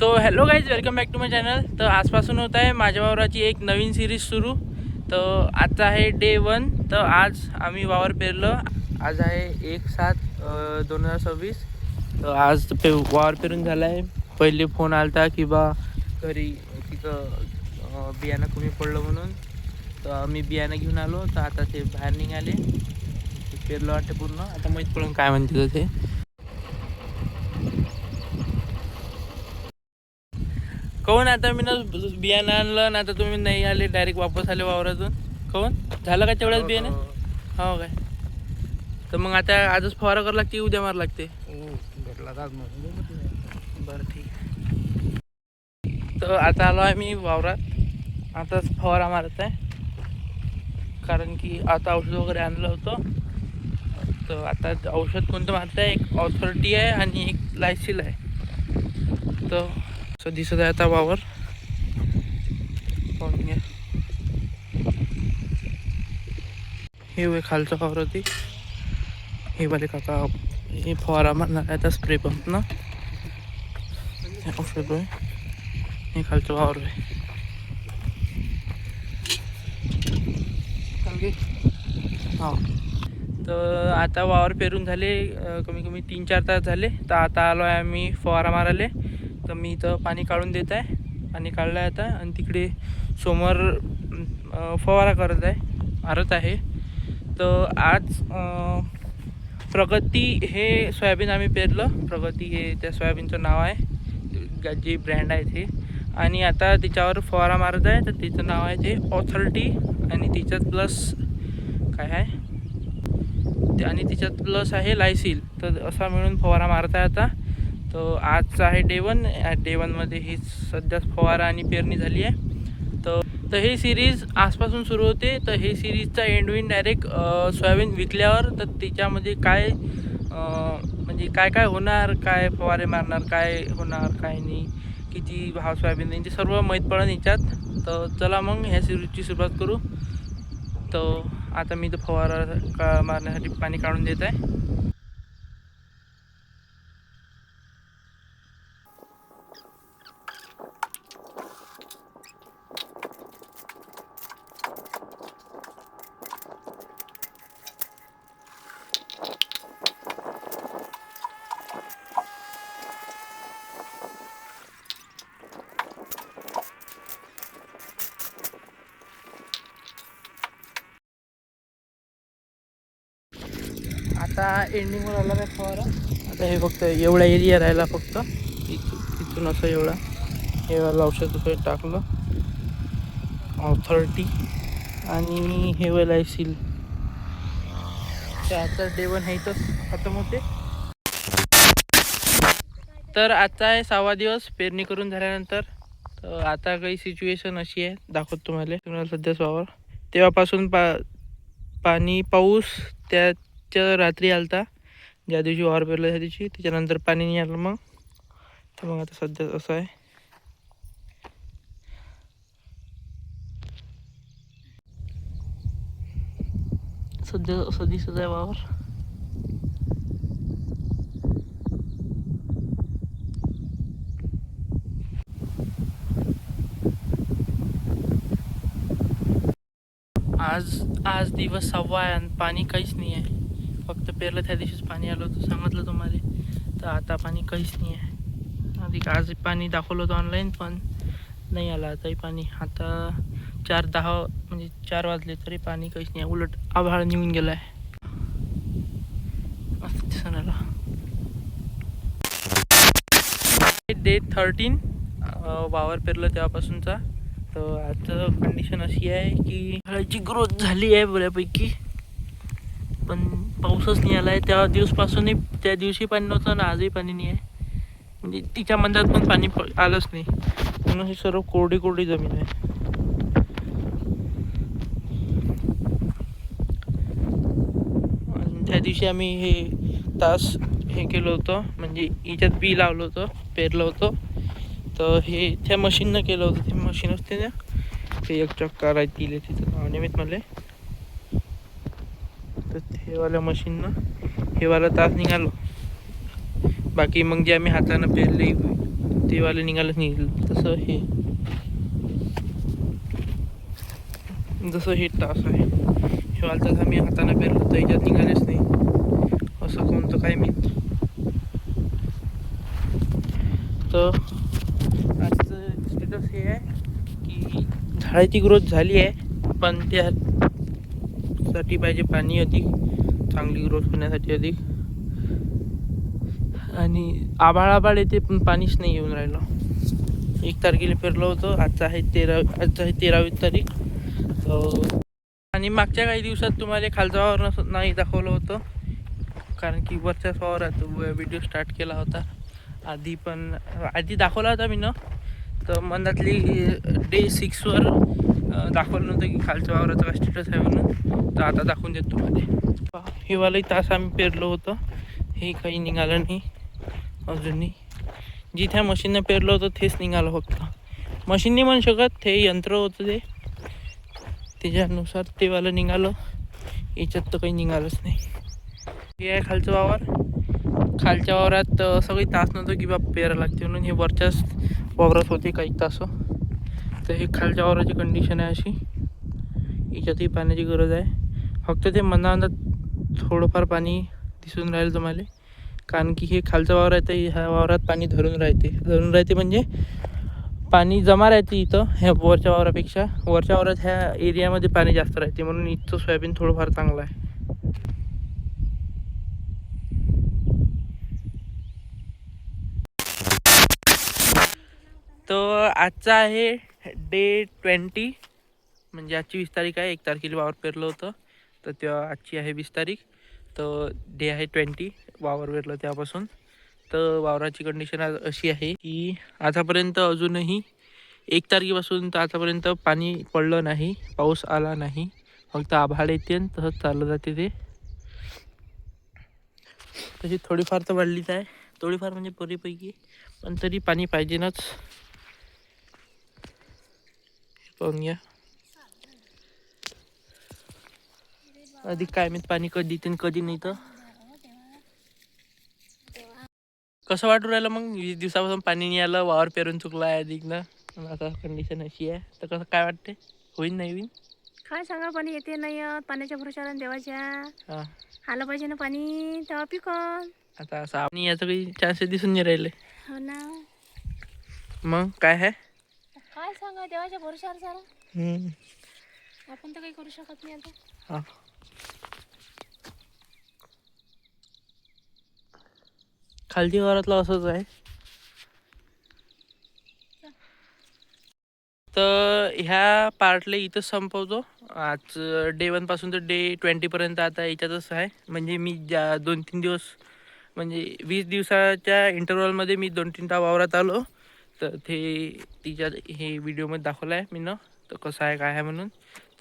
So hello guys, welcome back to my channel. तर आजपासून होत आहे माझ्या वावराची एक नवीन सिरीज सुरू. तर आजचा आहे डे 1. तर आज आम्ही वावर पेरलं. आज आहे 1/7/2026. तर आज वावर पेरून झाला आहे. पहिले फोन आला होता की बा घरी तिथं बियाणं कमी पडलं म्हणून. तर आम्ही बियाणं घेऊन आलो. तर आता ते बाहेर निघाले, पेरलं वाटतं पूर्ण. आता माहीत पडून काय म्हणते ते. कोण आता मी ना बियाणं आणलं ना, आता तुम्ही नाही आले, डायरेक्ट वापस आले वावरातून. कोण झालं का तेवढ्याच बियाणं? हो काय? तर मग आता आजच फवारा करावं लागते, उद्या मारा लागते? बरं, ठीक आहे. तर आता आलो आहे मी वावरात. आताच फवारा मारत आहे, कारण की आता औषध वगैरे आणलं होतं. तर आता औषध कोणतं मारत आहे? एक ऑथॉरिटी आहे आणि एक लायसिल आहे. तर असं दिसत आहे आता वावर. हे वे खालचं वावर होती. हे वाले काका हे फवारा मारणार आहे आता, स्प्रे पंप ना. औषध आहे, हे खालचं वावर आहे. हा, तर आता वावर पेरून झाले कमी कमी 3-4 तास झाले. तर आता आलो आहे आम्ही फवारा मारायला. तर मी इथं पाणी काढून देत आहे, पाणी काढलं आहे आता. आणि तिकडे समोर फवारा मारत आहे. तर आज प्रगती हे सोयाबीन आम्ही पेरलं. प्रगती हे त्या सोयाबीनचं नाव आहे, जे ब्रँड आहे ते. आणि आता त्याच्यावर फवारा मारत आहे. तर तिचं नाव आहे ते ऑथॉरिटी, आणि तिच्यात प्लस काय आहे आणि तिच्यात प्लस आहे लायसिल. तर असा मिळून फवारा मारत आहे आता. तर आजचा आहे डे 1. डे 1मध्ये ही सध्याच फवारा आणि पेरणी झाली आहे. तर ही सिरीज आजपासून सुरू होते. तर हे सिरीजचा एंड होईन डायरेक्ट सोयाबीन विकल्यावर. तर त्याच्यामध्ये काय म्हणजे काय काय होणार, काय फवारे मारणार, काय होणार, काय नाही, किती भाव सोयाबीन यांचे सर्व माहीत पडेल याच्यात. तर चला मग ह्या सिरीजची सुरुवात करू. तर आता मी तर फवारा मारण्यासाठी पाणी काढून देत आहे. आता एंडिंगवर आला आहे फवारा. आता हे फक्त एवढा एरिया राहिला, फक्त तिथून असं एवढा हे वाला औषध टाकलं ऑथॉरिटी आणि हे वाला आहे सील. तर आता डे 1 हे इथंच खतम होते. तर आजचा आहे 6वा दिवस पेरणी करून झाल्यानंतर. तर आता काही सिच्युएशन अशी आहे, दाखवतो तुम्हाला सध्याच वावर. तेव्हापासून पाणी पाऊस त्याच्या रात्री आलता, ज्या दिवशी वावर पेरलं त्या दिवशी. त्याच्यानंतर पाणी नाही आलं मग. तर मग आता सध्या असं आहे. सध्या असं दिसत आहे वावर. आज दिवस 6वा आहे आणि पाणी काहीच नाही आहे. फक्त पेरलं त्या दिवशीच पाणी आलं होतं, सांगितलं तुम्हाला. तर आता पाणी काहीच नाही आहे. आधी आज पाणी दाखवलं होतं ऑनलाईन, पण नाही आलं आताही पाणी. आता 4:10 म्हणजे 4 वाजले तरी पाणी काहीच नाही आहे. उलट आभाळ निघून गेलं आहे. मस्त दिसून आला. डे 13 वावर पेरलं तेव्हापासूनचा. तर आता कंडिशन अशी आहे की झाडाची ग्रोथ झाली आहे बऱ्यापैकी, पण पाऊसच नाही आला आहे. त्या दिवसपासूनही, त्या दिवशी पाणी नव्हतं ना, आजही पाणी नाही आहे. म्हणजे तिच्या मंदात पण पाणी आलंच नाही, म्हणून ही सर्व कोरडी कोरडी जमीन आहे. आणि त्या दिवशी आम्ही हे केलं होतं, म्हणजे याच्यात बी लावलं होतं, पेरलं होतं. तर हे त्या मशीननं केलं होतं. ते मशीन असते ना, ते एक चक्कर आहे, तिले तिचं नाव निमित्त मला. तर हेवाल्या मशीननं हेवाला तास निघालो. बाकी मग जे आम्ही हातानं पेरले ते वाले निघालंच नाही. तसं हे जसं हे तास आहे हे वाला तास आम्ही हाताने पेरलो तर ह्याच्यात निघालेच नाही. असं कोणतं काय माहीत. तर आजचं स्टेटस हे आहे की झाडाची ग्रोथ झाली आहे, पण त्यासाठी पाहिजे पाणी अधिक, चांगली ग्रोथ होण्यासाठी अधिक. आणि आभाळ येते पण पाणीच नाही येऊन राहिलं. 1 तारखेला पेरलं होतं, आज आहे 13वी तारीख. आणि मागच्या काही दिवसात तुम्हाला खालचा वावर नाही दाखवलं होतं, कारण की वरच्याच वावरात व्हिडिओ स्टार्ट केला होता आधी दाखवला होता मी तर मनातली डे 6वर दाखवलं नव्हतं की खालच्या वावराचा काय स्टेटस आहे म्हणून. तर आता दाखवून देतो तुम्हाला. हिवालाही तास आम्ही पेरलं होतं, हे काही निघालं नाही अजूनही. जिथे मशीननं पेरलं होतं तेच निघालं फक्त. मशीन नाही म्हणू शकत, ते यंत्र होतं ते, त्याच्यानुसार ते वालं निघालं. याच्यात तर काही निघालंच नाही. हे आहे खालचं वावर. खालच्या वावरात असं काही तास नव्हतं की बाबा पेरा लागते म्हणून, हे वरच्याच वावरात होते काही तास. तर हे खालच्या वावराची कंडिशन आहे अशी. याच्यातही पाण्याची गरज आहे. फक्त ते मनात थोडंफार पाणी दिसून राहिलं तुम्हाला, कारण की हे खालचा वावर आहे तर ह्या वावरात पाणी धरून राहते म्हणजे पाणी जमा राहते इथं. ह्या वरच्या वावरापेक्षा वरच्या वावरात ह्या एरियामध्ये पाणी जास्त राहते, म्हणून इथचं सोयाबीन थोडंफार चांगलं आहे. तर आजचा आहे डे 20, म्हणजे आजची 20 तारीख आहे. 1 तारखेला वावर पेरलं होतं तर तेव्हा आजची आहे 20 तारीख. तर डे आहे 20 वावर पेरलं त्यापासून. तर वावराची कंडिशन आज अशी आहे की आतापर्यंत अजूनही 1 तारखेपासून तर आतापर्यंत पाणी पडलं नाही, पाऊस आला नाही. फक्त आभाळ येते आणि तसंच चाललं जाते ते. तशी थोडीफार तर वाढलीच आहे, थोडीफार म्हणजे बरीपैकी, पण तरी पाणी पाहिजेनच. पाहून घ्या. अधिक काय माहीत पाणी कधी येते कधी नाही. तर कसं वाटू राहिलं मग 20 दिवसापासून पाणी नाही आलं, वावर पेरून चुकला आहे अधिक ना. आता कंडिशन अशी आहे, तर कसं काय वाटते, होईल नाही होईल काय सांगा. पाणी येते नाही पाण्याच्या भरोशावर देवाच्या. हां आलं पाहिजे ना पाणी, तेव्हा पिकन. आता असं आपण याचं काही चान्सेस दिसून नाही राहिले. हो ना. मग काय आहे, काय सांगा देवाच्या भरोशावर सारा. आपण तर काही करू शकत नाही आता. हां खालती वावरातलं असंच आहे. तर ह्या पार्टला इथंच संपवतो. आज डे 1 पासून तर डे 20 पर्यंत आता याच्यातच आहे. म्हणजे मी ज्या 2-3 दिवस, म्हणजे 20 दिवसाच्या इंटरवलमध्ये मी 2-3दा वावरात आलो. तर ते तिच्यात हे व्हिडिओमध्ये दाखवलं आहे मी तर कसं आहे काय आहे म्हणून.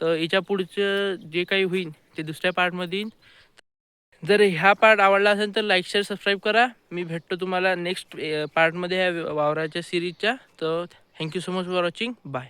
तर याच्या पुढचं जे काही होईल ते दुसऱ्या पार्टमध्ये येईल. जर ह्या पार्ट आवडला असेल तर लाईक शेअर सबस्क्राईब करा. मी भेटतो तुम्हाला नेक्स्ट पार्टमध्ये ह्या वावराच्या सिरीजच्या. तर thank you so much for watching. Bye.